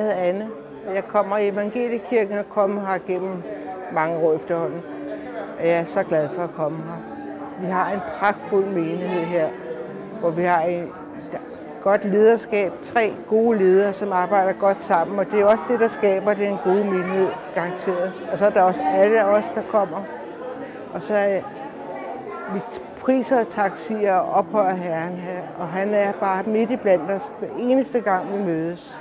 hedder Anne. Jeg kommer i Evangeliekirken og kommer her gennem mange år efterhånden. Jeg er så glad for at komme her. Vi har en pragtfuld menighed her, hvor vi har et godt lederskab, 3 gode ledere, som arbejder godt sammen, og det er også det, der skaber den gode menighed, garanteret. Og så er der også alle os, der kommer. Og så er vi priser og taksier og ophøjer Herren her, og han er bare midt i blandt os hver eneste gang, vi mødes.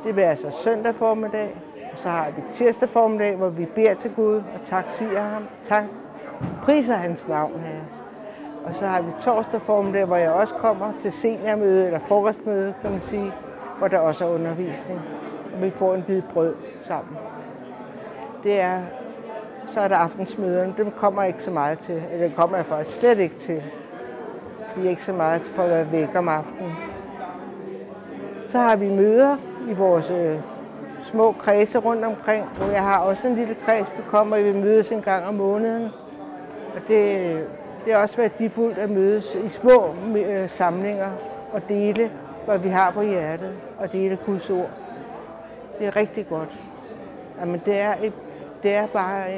Det vil altså søndag formiddag, og så har vi tirsdag formiddag, hvor vi beder til Gud og taksier ham, priser hans navn her. Og så har vi torsdag formiddag, hvor jeg også kommer til seniormøde eller frokostmøde, kan man sige, hvor der også er undervisning. Og vi får en bid brød sammen. Så er der aftensmøderne, dem kommer jeg ikke så meget til, eller det kommer jeg faktisk slet ikke til. Vi er ikke så meget for at være væk om aftenen. Så har vi møder i vores små kredse rundt omkring, hvor jeg har også en lille kreds, vi kommer, og vi mødes en gang om måneden. Og det er også værdifuldt at mødes i små samlinger og dele, hvad vi har på hjertet, og dele Guds ord. Det er rigtig godt. Jamen, det er bare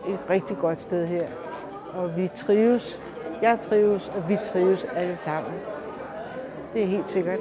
et rigtig godt sted her, og vi trives. Jeg trives, og vi trives alle sammen. Det er helt sikkert.